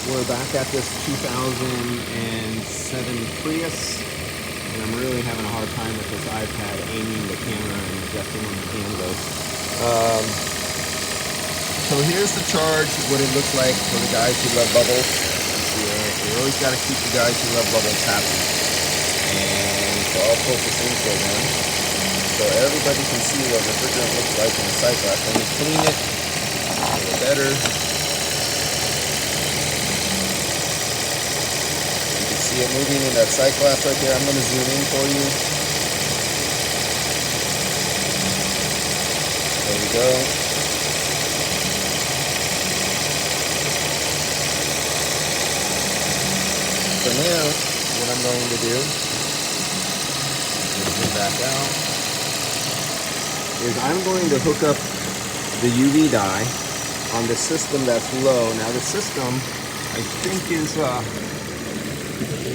We're back at this 2007 Prius, and I'm really having a hard time with this iPad aiming the camera and adjusting when the hand goes. So here's the charge, what it looks like for the guys who love bubbles. You always got to keep the guys who love bubbles happy. And so I'll focus info then, so everybody can see what refrigerant looks like in the sight glass. When you clean it, a little better. See it moving in that sight glass right there. I'm going to zoom in for you. There we go. So now, what I'm going to do, zoom back out, is I'm going to hook up the UV dye on the system that's low. Now the system, I think is,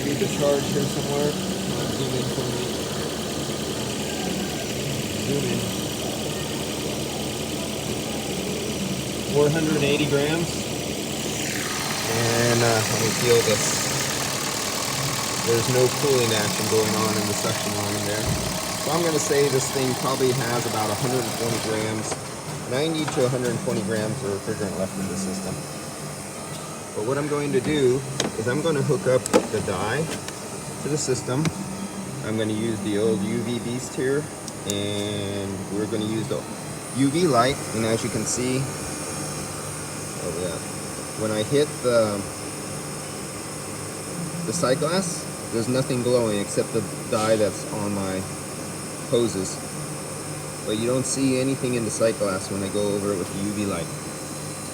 need the charge here somewhere. Zoom in for me. Zoom in. 480 grams. And let me feel this. There's no cooling action going on in the suction line there. So I'm going to say this thing probably has about 120 grams, 90 to 120 grams of refrigerant left in the system. But what I'm going to do is I'm going to hook up the dye to the system. I'm going to use the old UV beast here, and we're going to use the UV light. And as you can see, when I hit the sight glass, there's nothing glowing except the dye that's on my hoses. But you don't see anything in the sight glass when I go over it with the UV light.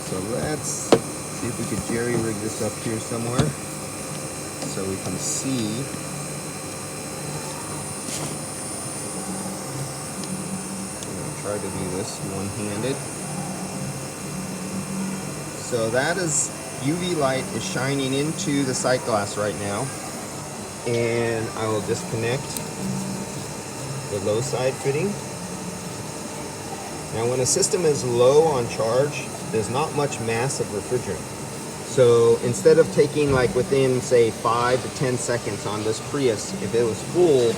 So let's see if we could jerry rig this up here somewhere so we can see. I'm going to try to do this one-handed. So that is, UV light is shining into the sight glass right now, and I will disconnect the low side fitting. Now when a system is low on charge, there's not much mass of refrigerant. So instead of taking like within say 5 to 10 seconds on this Prius, if it was full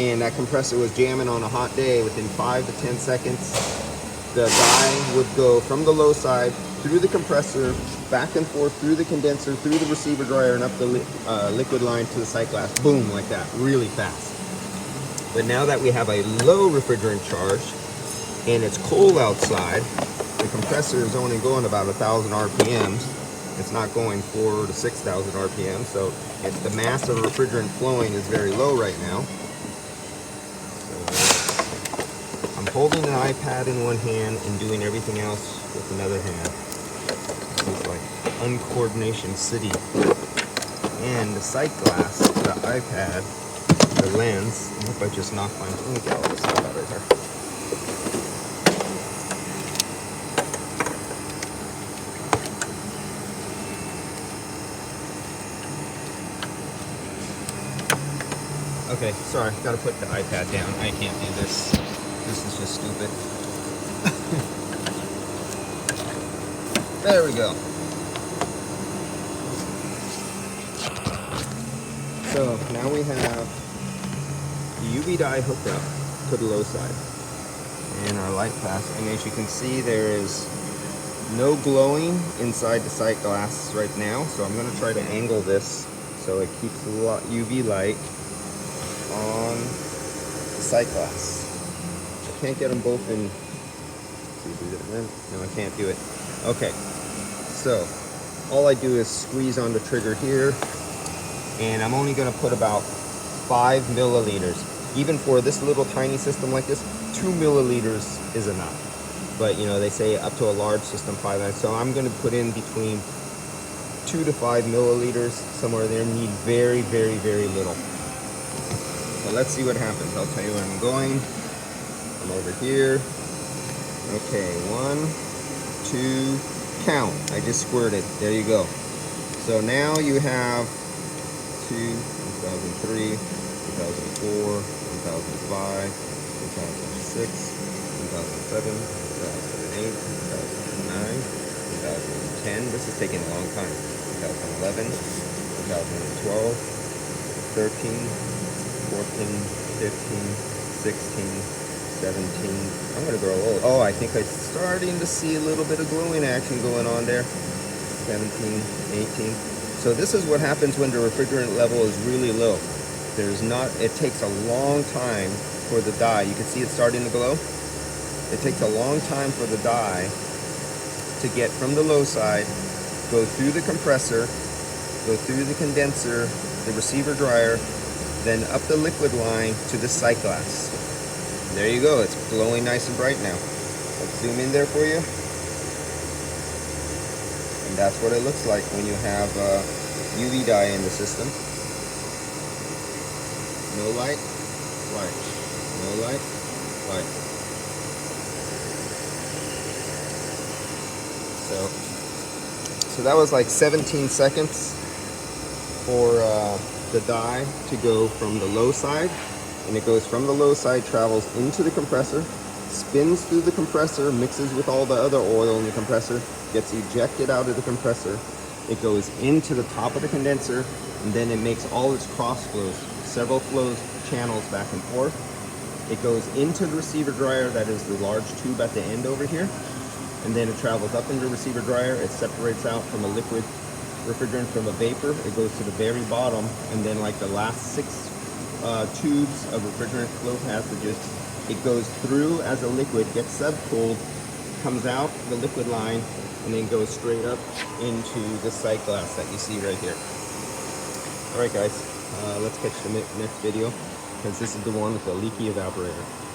and that compressor was jamming on a hot day, within 5 to 10 seconds, the dye would go from the low side through the compressor, back and forth through the condenser, through the receiver dryer, and up the liquid line to the sight glass. Boom, like that, really fast. But now that we have a low refrigerant charge and it's cold outside, the compressor is only going about 1,000 RPMs. It's not going 4,000 to 6,000 RPM, so the mass of refrigerant flowing is very low right now. So I'm holding an iPad in one hand and doing everything else with another hand. It's like uncoordination city. And the sight glass, the iPad, the lens. I hope I just knocked my. Let me get all this stuff out of here. Okay, sorry, gotta put the iPad down. I can't do this. This is just stupid. There we go. So now we have the UV dye hooked up to the low side and our light pass. And as you can see, there is no glowing inside the sight glass right now. So I'm going to try to angle this so it keeps the UV light on the sight glass. I can't get them both in. No, I can't do it. Okay, so all I do is squeeze on the trigger here, and I'm only going to put about 5 milliliters. Even for this little tiny system like this, 2 milliliters is enough. But you know, they say up to a large system 5. So I'm going to put in between 2 to 5 milliliters, somewhere there. Need very, very, very little. So let's see what happens. I'll tell you where I'm going. I'm over here. Okay, 1, 2, count. I just squirted. There you go. So now you have 2003, 2004, 2005, 2006, 2007, 2008, 2009, 2010. This is taking a long time. 2011, 2012, 13, 14, 15, 16, 17. I'm gonna grow old. Oh, I think I'm starting to see a little bit of glowing action going on there. 17, 18. So this is what happens when the refrigerant level is really low. It takes a long time for the dye. You can see it starting to glow. It takes a long time for the dye to get from the low side, go through the compressor, go through the condenser, the receiver dryer, then up the liquid line to the sight glass. There you go, it's glowing nice and bright now. Let's zoom in there for you. And that's what it looks like when you have UV dye in the system. No light, light. No light, light. So that was like 17 seconds for the dye to go from the low side, and it goes from the low side, travels into the compressor, spins through the compressor, mixes with all the other oil in the compressor, gets ejected out of the compressor. It goes into the top of the condenser, and then it makes all its cross flows, several flows, channels back and forth. It goes into the receiver dryer, that is the large tube at the end over here, and then it travels up into the receiver dryer. It separates out from a liquid refrigerant from a vapor. It goes to the very bottom, and then like the last 6 tubes of refrigerant flow passages, it goes through as a liquid, gets subcooled, comes out the liquid line, and then goes straight up into the sight glass that you see right here. All right, guys, let's catch the next video, because this is the one with the leaky evaporator.